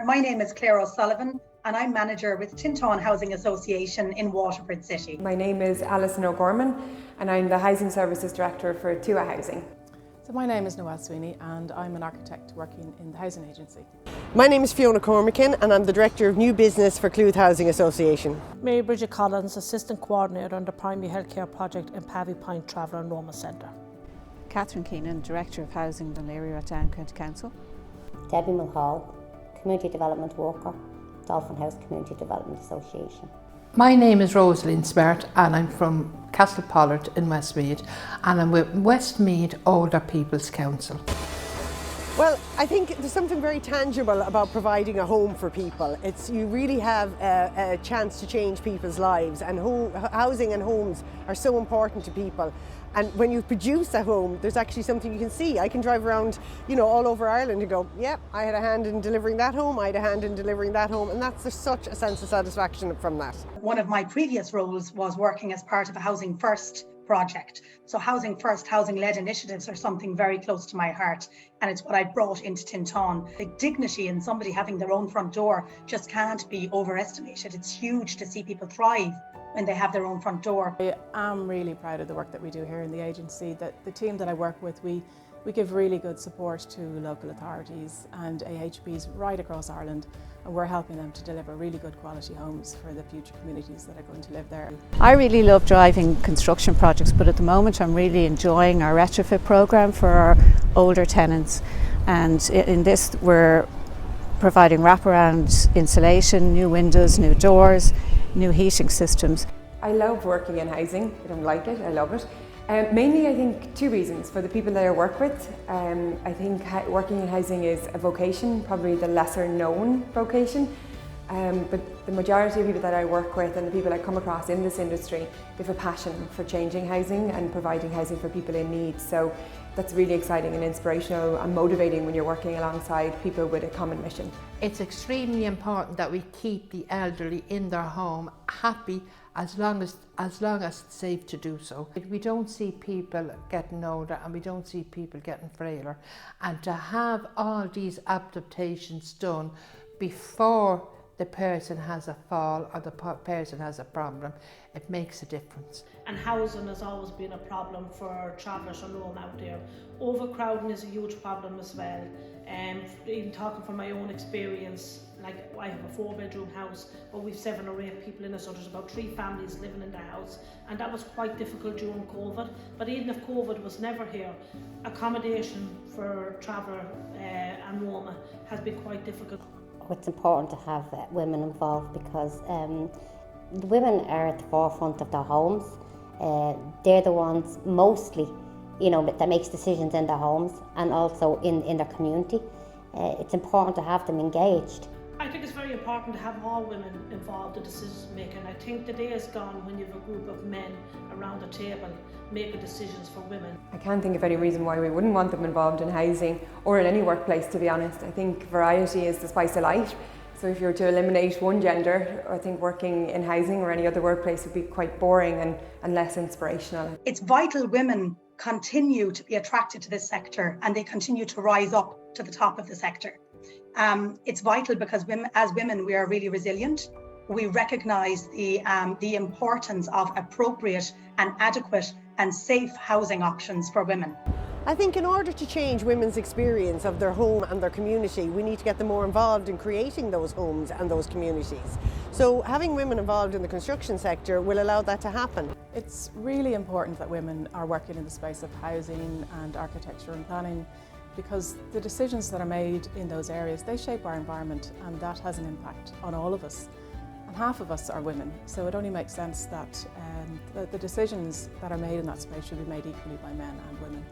My name is Claire O'Sullivan and I'm manager with Tintone Housing Association in Waterford City. My name is Alison O'Gorman and I'm the Housing Services Director for Tua Housing. So my name is Noelle Sweeney and I'm an architect working in the Housing Agency. My name is Fiona Cormakin and I'm the Director of New Business for Cluth Housing Association. Mary Bridget Collins, Assistant Coordinator on the Primary Healthcare Project in Pavy Point Traveller and Roma Centre. Catherine Keenan, Director of Housing in Dunleary at Down County Council. Debbie Mulhall, Community Development Worker, Dolphin House Community Development Association. My name is Rosalind Smart and I'm from Castlepollard in Westmeath and I'm with Westmeath Older People's Council. Well, I think there's something very tangible about providing a home for people. You really have a chance to change people's lives, and housing and homes are so important to people. And when you produce a home, there's actually something you can see. I can drive around, all over Ireland and go, yep, I had a hand in delivering that home, I had a hand in delivering that home, and there's such a sense of satisfaction from that. One of my previous roles was working as part of a Housing First project. So Housing First, housing-led initiatives are something very close to my heart, and it's what I brought into Tintone. The dignity in somebody having their own front door just can't be overestimated. It's huge to see people thrive when they have their own front door. I am really proud of the work that we do here in the agency. That the team that I work with, we give really good support to local authorities and AHBs right across Ireland, and we're helping them to deliver really good quality homes for the future communities that are going to live there. I really love driving construction projects, but at the moment I'm really enjoying our retrofit programme for our older tenants, and in this we're providing wraparound insulation, new windows, new doors, new heating systems. I love working in housing. I don't like it, I love it. Mainly I think two reasons. For the people that I work with, I think working in housing is a vocation, probably the lesser known vocation. But the majority of people that I work with and the people I come across in this industry, they have a passion for changing housing and providing housing for people in need. So that's really exciting and inspirational and motivating when you're working alongside people with a common mission. It's extremely important that we keep the elderly in their home happy as long as it's safe to do so. We don't see people getting older and we don't see people getting frailer, and to have all these adaptations done before the person has a fall or the person has a problem, it makes a difference. And housing has always been a problem for travellers and Rome out there. Overcrowding is a huge problem as well. Even talking from my own experience, like I have a 4-bedroom house, but we've 7 or 8 people in it, so there's about 3 families living in the house, and that was quite difficult during COVID. But even if COVID was never here, accommodation for traveller and Roma has been quite difficult. It's important to have women involved because the women are at the forefront of their homes. They're the ones mostly, that makes decisions in their homes and also in their community. It's important to have them engaged. I think it's very important to have all women involved in decision making. I think the day is gone when you have a group of men around the table making decisions for women. I can't think of any reason why we wouldn't want them involved in housing or in any workplace, to be honest. I think variety is the spice of life. So if you were to eliminate one gender, I think working in housing or any other workplace would be quite boring and less inspirational. It's vital women continue to be attracted to this sector and they continue to rise up to the top of the sector. It's vital because as women, we are really resilient. We recognise the importance of appropriate and adequate and safe housing options for women. I think in order to change women's experience of their home and their community, we need to get them more involved in creating those homes and those communities. So having women involved in the construction sector will allow that to happen. It's really important that women are working in the space of housing and architecture and planning, because the decisions that are made in those areas, they shape our environment, and that has an impact on all of us. And half of us are women, so it only makes sense that the decisions that are made in that space should be made equally by men and women.